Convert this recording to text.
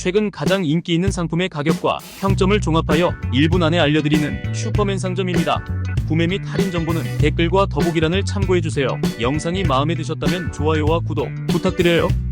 최근 가장 인기 있는 상품의 가격과 평점을 종합하여 1분 안에 알려드리는 슈퍼맨 상점입니다. 구매 및 할인 정보는 댓글과 더보기란을 참고해주세요. 영상이 마음에 드셨다면 좋아요와 구독 부탁드려요.